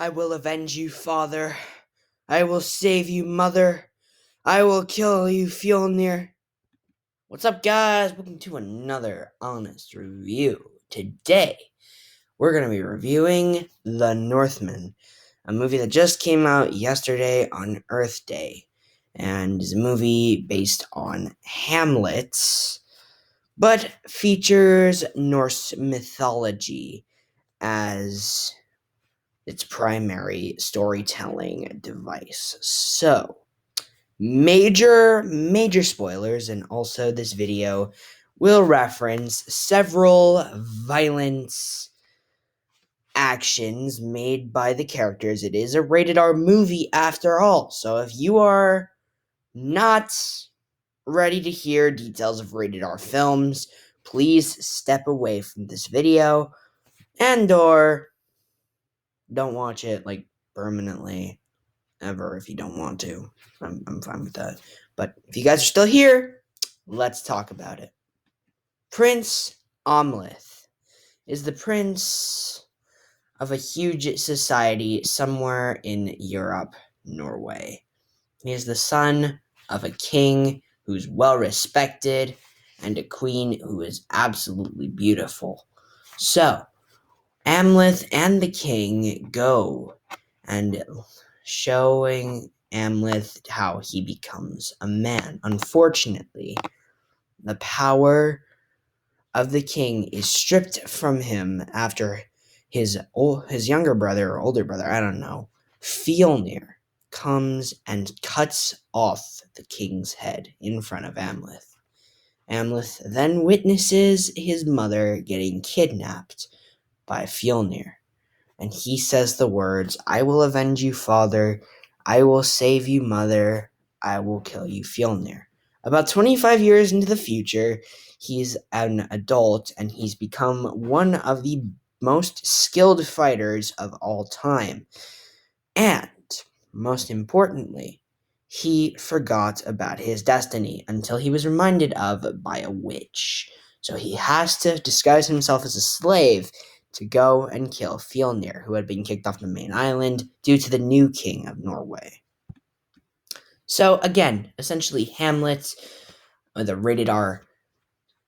I will avenge you, father. I will save you, mother. I will kill you, Fjolnir. What's up, guys? Welcome to another honest review. Today, we're going to be reviewing The Northman, a movie that just came out yesterday on Earth Day, and is a movie based on Hamlet, but features Norse mythology as its primary storytelling device. So, major spoilers, and also this video will reference several violent actions made by the characters. It is a rated R movie after all, so if you are not ready to hear details of rated R films, please step away from this video and or don't watch it permanently ever if you don't want to. I'm fine with that. But if you guys are still here, let's talk about it. Prince Amleth is the prince of a huge society somewhere in Europe, Norway. He is the son of a king who's well respected and a queen who is absolutely beautiful. So, Amleth and the king go and showing Amleth how he becomes a man. Unfortunately, the power of the king is stripped from him after his younger brother or older brother, I don't know, Fjolnir, comes and cuts off the king's head in front of Amleth. Amleth then witnesses his mother getting kidnapped by Fjolnir, and he says the words, "I will avenge you, father. I will save you, mother. I will kill you, Fjolnir." About 25 years into the future, he's an adult, and he's become one of the most skilled fighters of all time. And, most importantly, he forgot about his destiny until he was reminded of by a witch. So he has to disguise himself as a slave to go and kill Fjolnir, who had been kicked off the main island due to the new king of Norway. So again, essentially Hamlet with a rated R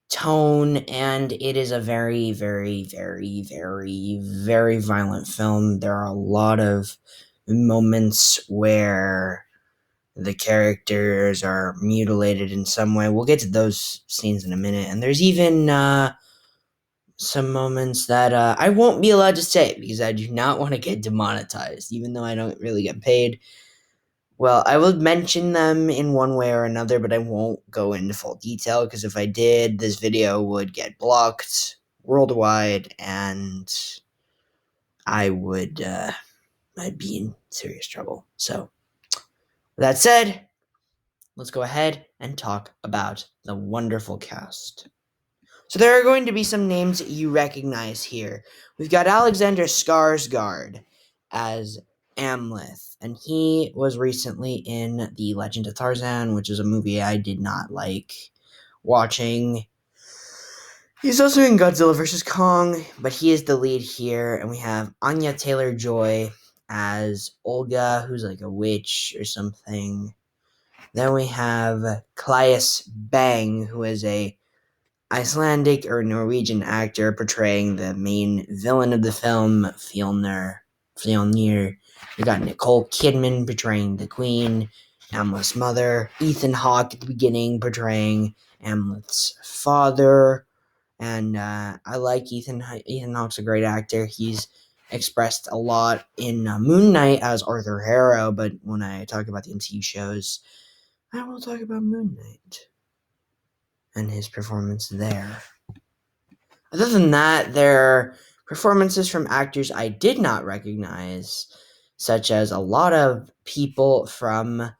tone, and it is a very, very, very, very, very violent film. There are a lot of moments where the characters are mutilated in some way. We'll get to those scenes in a minute, and there's even some moments that I won't be allowed to say because I do not want to get demonetized, even though I don't really get paid. Well, I will mention them in one way or another, but I won't go into full detail because if I did, this video would get blocked worldwide, and I'd be in serious trouble. So, with that said, let's go ahead and talk about the wonderful cast. So there are going to be some names that you recognize here. We've got Alexander Skarsgård as Amleth, and he was recently in The Legend of Tarzan, which is a movie I did not like watching. He's also in Godzilla vs. Kong, but he is the lead here, and we have Anya Taylor-Joy as Olga, who's like a witch or something. Then we have Claes Bang, who is a Icelandic or Norwegian actor portraying the main villain of the film, Fjolnir. We got Nicole Kidman portraying the Queen, Amleth's mother, Ethan Hawke at the beginning portraying Amleth's father, and I like Ethan. Ethan Hawke's a great actor. He's expressed a lot in Moon Knight as Arthur Harrow, but when I talk about the MCU shows, I will talk about Moon Knight and his performance there. Other than that, there are performances from actors I did not recognize, such as a lot of people from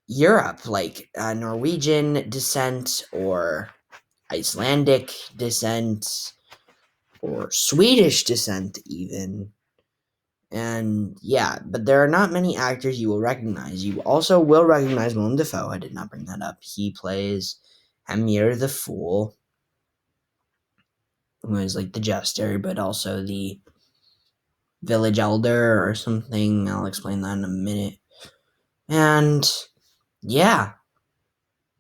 Europe, like Norwegian descent or Icelandic descent or Swedish descent even. And yeah, but there are not many actors you will recognize. You also will recognize Willem Dafoe. I did not bring that up. He plays Hamir the Fool, who is like the jester, but also the village elder or something. I'll explain that in a minute. And yeah,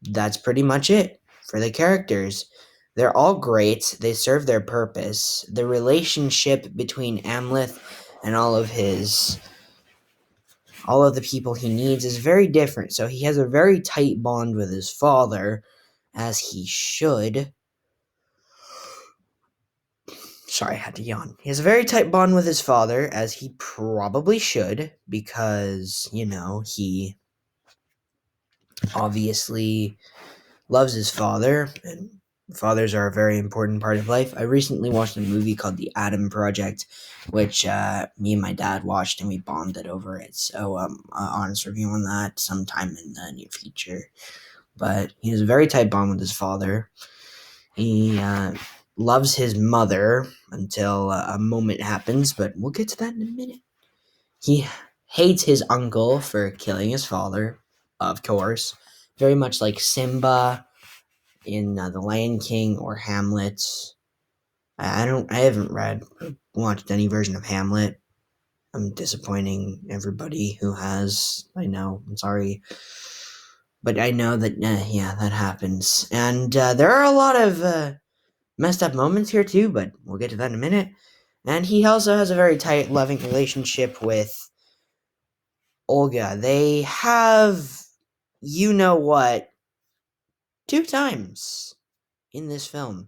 that's pretty much it for the characters. They're all great. They serve their purpose. The relationship between Amleth and all of the people he needs is very different. So he has a very tight bond with his father, as he should. Sorry, I had to yawn. He has a very tight bond with his father, as he probably should, because, he obviously loves his father, and fathers are a very important part of life. I recently watched a movie called The Adam Project, which me and my dad watched, and we bonded over it. So, honest review on that sometime in the near future. But he has a very tight bond with his father. He loves his mother until a moment happens, but we'll get to that in a minute. He hates his uncle for killing his father, of course. Very much like Simba in The Lion King or Hamlet. I haven't read or watched any version of Hamlet. I'm disappointing everybody who has. I know, I'm sorry. But I know that, that happens. And there are a lot of messed up moments here too, but we'll get to that in a minute. And he also has a very tight, loving relationship with Olga. They have, you know what, 2 times in this film.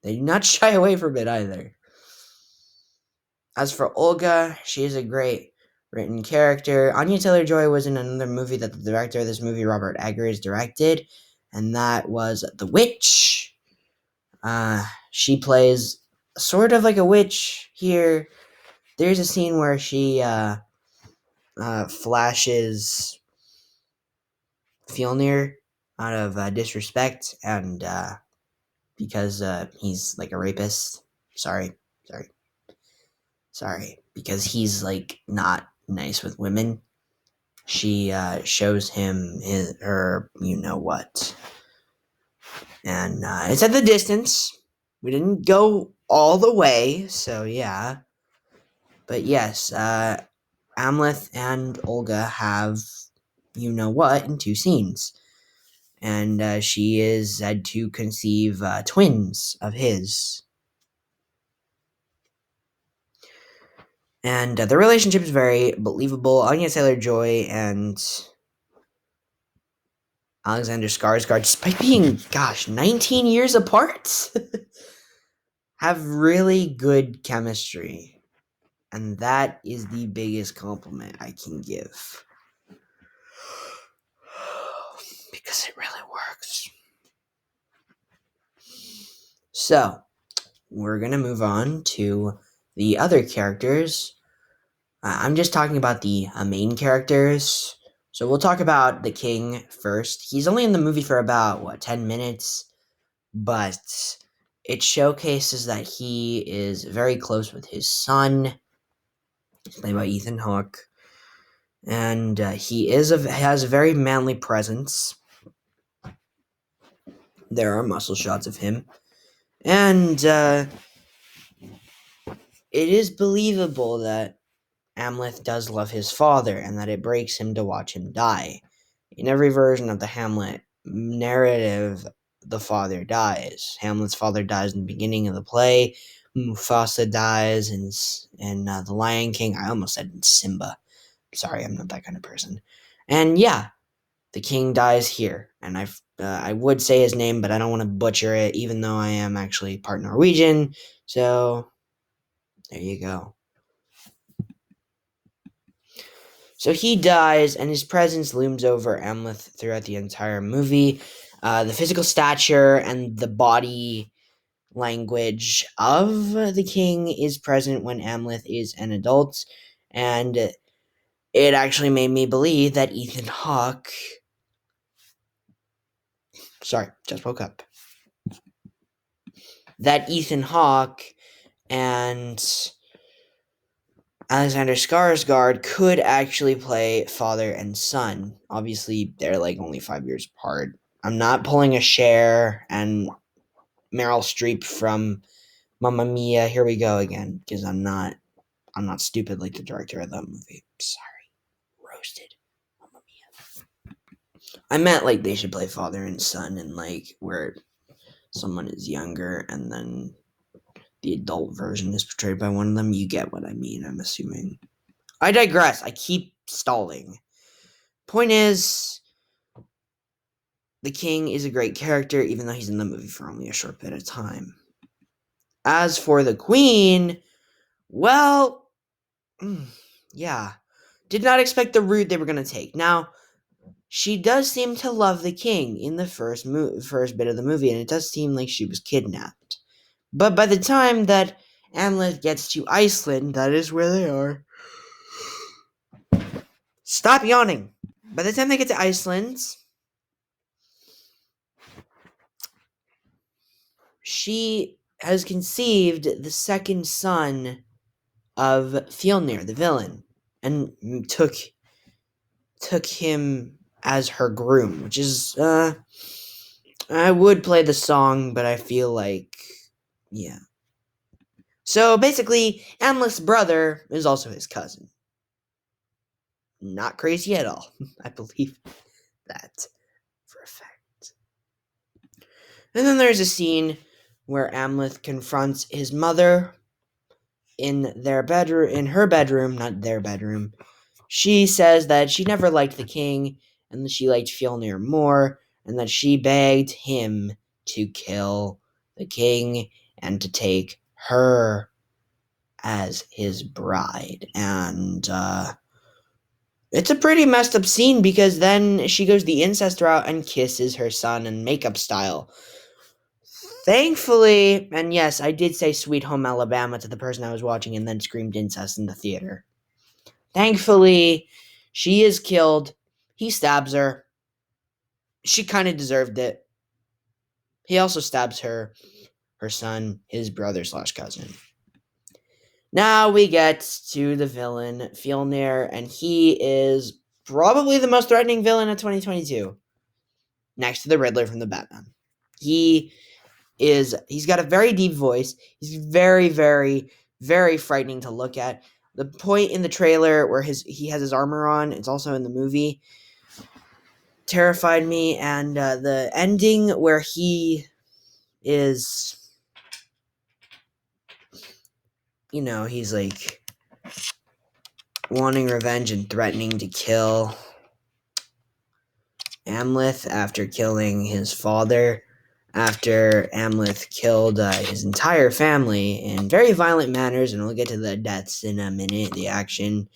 They do not shy away from it either. As for Olga, she is a great written character. Anya Taylor-Joy was in another movie that the director of this movie, Robert Eggers, directed, and that was The Witch. She plays sort of like a witch here. There's a scene where she flashes Fjolnir out of disrespect, and because he's like a rapist. Sorry, because he's like not nice with women. She shows him her you know what, and it's at the distance. We didn't go all the way, so yeah. But yes, Amleth and Olga have you know what in 2 scenes, and she is said to conceive twins of his. And the relationship is very believable. Anya Taylor-Joy and Alexander Skarsgård, despite being, 19 years apart, have really good chemistry. And that is the biggest compliment I can give. Because it really works. So, we're going to move on to the other characters. I'm just talking about the main characters. So we'll talk about the king first. He's only in the movie for about, 10 minutes? But it showcases that he is very close with his son. He's played by Ethan Hawke. And he has a very manly presence. There are muscle shots of him. And it is believable that Amleth does love his father, and that it breaks him to watch him die. In every version of the Hamlet narrative, the father dies. Hamlet's father dies in the beginning of the play. Mufasa dies in The Lion King. I almost said in Simba. Sorry, I'm not that kind of person. And yeah, the king dies here. And I would say his name, but I don't want to butcher it, even though I am actually part Norwegian. So there you go. So he dies, and his presence looms over Amleth throughout the entire movie. The physical stature and the body language of the king is present when Amleth is an adult, and it actually made me believe that Ethan Hawke... Sorry, just woke up. That Ethan Hawke and Alexander Skarsgård could actually play father and son. Obviously, they're like only 5 years apart. I'm not pulling a Cher and Meryl Streep from Mamma Mia, Here We Go Again, because I'm not I'm not stupid like the director of that movie. Sorry. Roasted. Mamma mia. I meant like they should play father and son, and like where someone is younger and then the adult version is portrayed by one of them. You get what I mean, I'm assuming. I digress. I keep stalling. Point is, the king is a great character, even though he's in the movie for only a short bit of time. As for the queen, well, yeah. Did not expect the route they were going to take. Now, she does seem to love the king in the first bit of the movie, and it does seem like she was kidnapped. But by the time that Hamlet gets to Iceland, that is where they are. Stop yawning. By the time they get to Iceland, she has conceived the second son of Fjolnir, the villain, and took him as her groom, which is I would play the song, but I feel like yeah. So basically, Hamlet's brother is also his cousin. Not crazy at all. I believe that for a fact. And then there's a scene where Hamlet confronts his mother in her bedroom, not their bedroom. She says that she never liked the king and that she liked Fjolnir more, and that she begged him to kill the king and to take her as his bride. And it's a pretty messed up scene because then she goes the incest route and kisses her son in makeup style. Thankfully, and yes, I did say Sweet Home Alabama to the person I was watching and then screamed incest in the theater. Thankfully, she is killed. He stabs her. She kind of deserved it. He also stabs her son, his brother/cousin. Now we get to the villain, Fjolnir, and he is probably the most threatening villain of 2022, next to the Riddler from the Batman. He's got a very deep voice. He's very, very, very frightening to look at. The point in the trailer where he has his armor on, it's also in the movie, terrified me, and the ending where he is, he's like wanting revenge and threatening to kill Hamlet after killing his father, after Hamlet killed his entire family in very violent manners, and we'll get to the deaths in a minute, the action.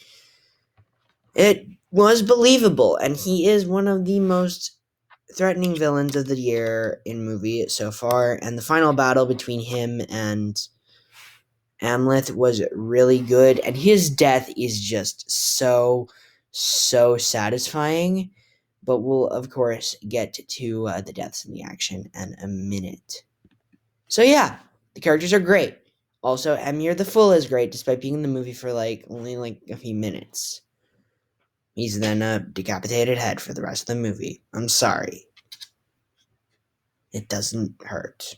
It was believable, and he is one of the most threatening villains of the year in movie so far, and the final battle between him and Hamlet was really good, and his death is just so satisfying. But we'll, of course, get to the deaths in the action in a minute. So yeah, the characters are great. Also, Emir the Fool is great, despite being in the movie for only a few minutes. He's then a decapitated head for the rest of the movie. I'm sorry. It doesn't hurt.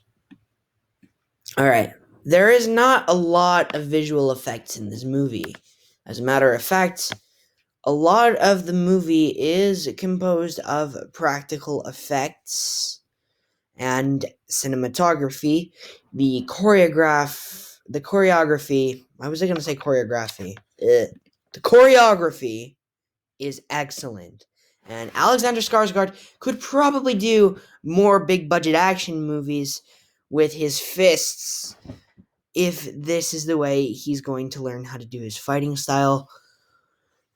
Alright. There is not a lot of visual effects in this movie. As a matter of fact, a lot of the movie is composed of practical effects and cinematography. The choreography, why was I going to say choreography? The choreography is excellent. And Alexander Skarsgård could probably do more big budget action movies with his fists if this is the way he's going to learn how to do his fighting style.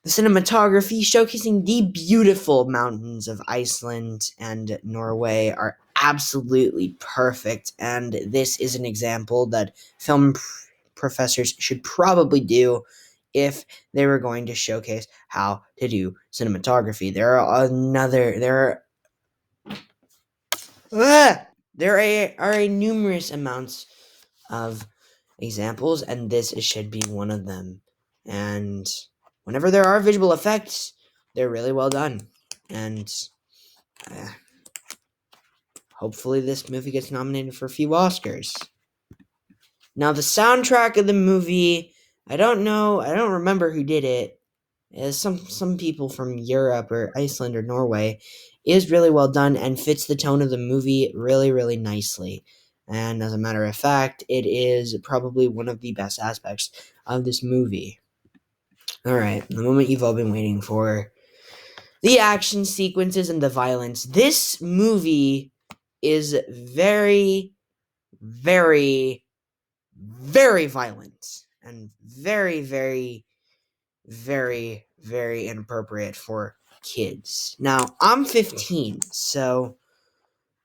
The cinematography showcasing the beautiful mountains of Iceland and Norway are absolutely perfect, and this is an example that film professors should probably do if they were going to showcase how to do cinematography. There are numerous amounts of examples, and this should be one of them. And whenever there are visual effects, they're really well done. And hopefully this movie gets nominated for a few Oscars. Now, the soundtrack of the movie, I don't know. I don't remember who did it. Some people from Europe or Iceland or Norway. Is really well done and fits the tone of the movie really, really nicely. And as a matter of fact, it is probably one of the best aspects of this movie. All right, the moment you've all been waiting for. The action sequences and the violence. This movie is very, very, very violent and very, very, very, very inappropriate for kids. Now, I'm 15, so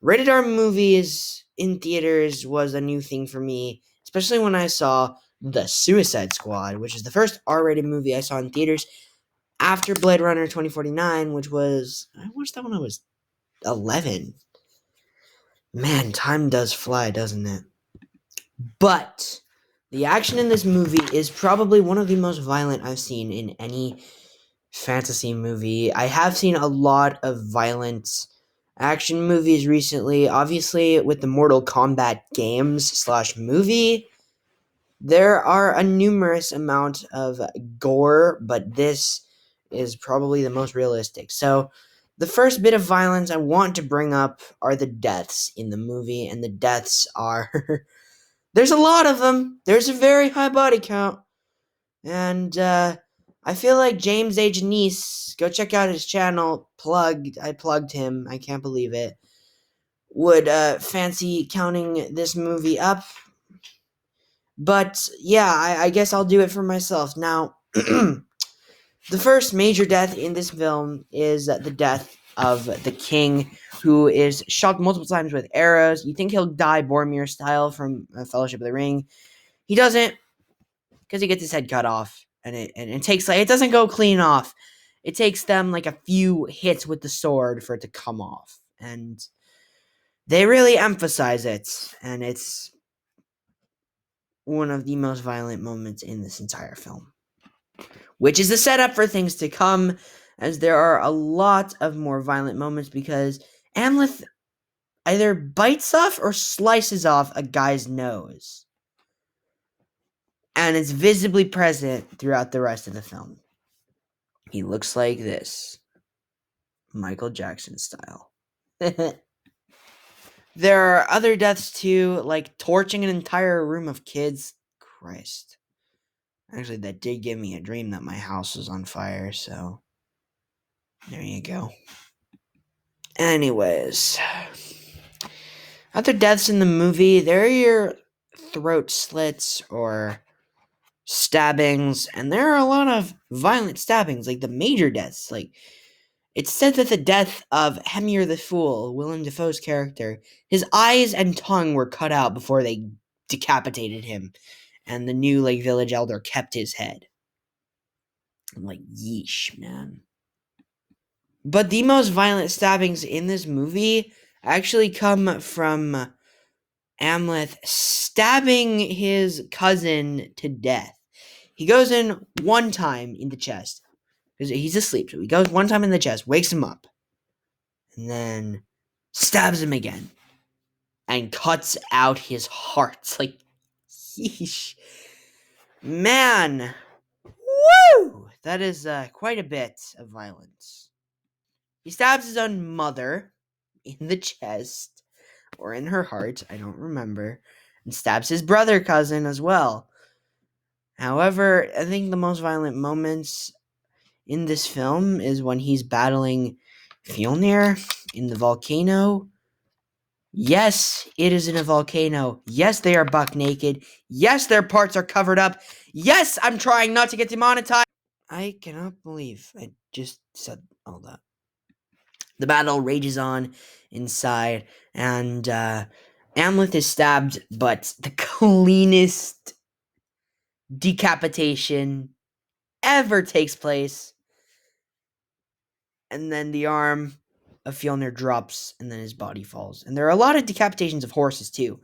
rated R movies in theaters was a new thing for me, especially when I saw The Suicide Squad, which is the first R-rated movie I saw in theaters after Blade Runner 2049, which was, I watched that when I was 11. Man, time does fly, doesn't it? But the action in this movie is probably one of the most violent I've seen in any fantasy movie. I have seen a lot of violent action movies recently. Obviously, with the Mortal Kombat games slash movie, there are a numerous amount of gore, but this is probably the most realistic. So, the first bit of violence I want to bring up are the deaths in the movie, and the deaths are there's a lot of them. There's a very high body count, and I feel like James A. Janice, go check out his channel. I plugged him. I can't believe it. Would fancy counting this movie up. But yeah, I guess I'll do it for myself. Now, the first major death in this film is the death of the king, who is shot multiple times with arrows. You think he'll die Boromir style from Fellowship of the Ring. He doesn't, because he gets his head cut off, and it takes, like, it doesn't go clean off. It takes them like a few hits with the sword for it to come off, and they really emphasize it, and it's one of the most violent moments in this entire film, which is the setup for things to come, as there are a lot of more violent moments, because Amleth either bites off or slices off a guy's nose, and it's visibly present throughout the rest of the film. He looks like this, Michael Jackson style. There are other deaths too, like torching an entire room of kids. Christ. Actually, that did give me a dream that my house was on fire, so there you go. Anyways, other deaths in the movie, there are your throat slits or stabbings, and there are a lot of violent stabbings, like the major deaths. Like, it's said that the death of Hemir the Fool, Willem Dafoe's character, his eyes and tongue were cut out before they decapitated him, and the new village elder kept his head. I'm like, yeesh, man. But the most violent stabbings in this movie actually come from Amleth stabbing his cousin to death. He goes in one time in the chest, because he's asleep, so he goes one time in the chest, wakes him up, and then stabs him again, and cuts out his heart. Like, yeesh. Man. Woo! That is quite a bit of violence. He stabs his own mother in the chest, or in her heart, I don't remember, and stabs his brother cousin as well. However, I think the most violent moments in this film is when he's battling Fjolnir in the volcano. Yes, it is in a volcano. Yes, they are buck naked. Yes, their parts are covered up. Yes, I'm trying not to get demonetized. I cannot believe I just said all that. The battle rages on inside, and Amleth is stabbed, but the cleanest decapitation ever takes place. And then the arm of Fjolnir drops, and then his body falls. And there are a lot of decapitations of horses, too.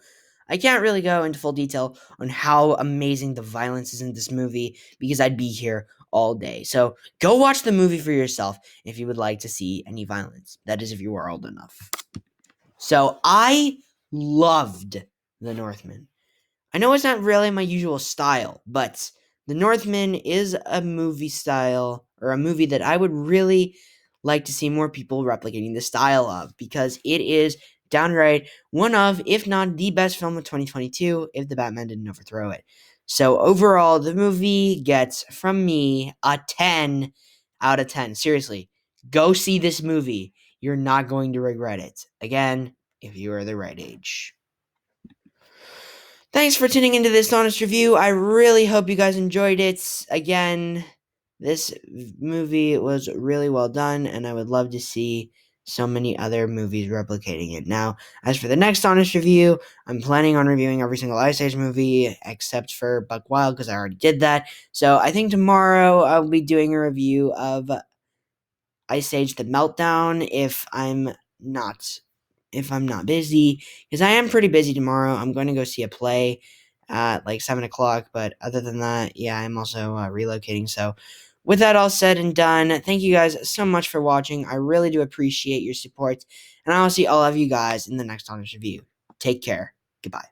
I can't really go into full detail on how amazing the violence is in this movie, because I'd be here all day. So go watch the movie for yourself if you would like to see any violence. That is, if you are old enough. So I loved The Northman. I know it's not really my usual style, but The Northman is a movie style, or a movie that I would really like to see more people replicating the style of, because it is downright one of, if not the best film of 2022, if the Batman didn't overthrow it. So overall, the movie gets, from me, a 10 out of 10. Seriously, go see this movie. You're not going to regret it. Again, if you are the right age. Thanks for tuning into this honest review. I really hope you guys enjoyed it. Again, this movie was really well done, and I would love to see so many other movies replicating it. Now, as for the next honest review, I'm planning on reviewing every single Ice Age movie except for Buck Wild, because I already did that. So I think tomorrow I'll be doing a review of Ice Age The Meltdown if I'm not busy, because I am pretty busy tomorrow. I'm going to go see a play at like 7 o'clock, but other than that, yeah, I'm also relocating. So with that all said and done, thank you guys so much for watching. I really do appreciate your support, and I will see all of you guys in the next honest review. Take care. Goodbye.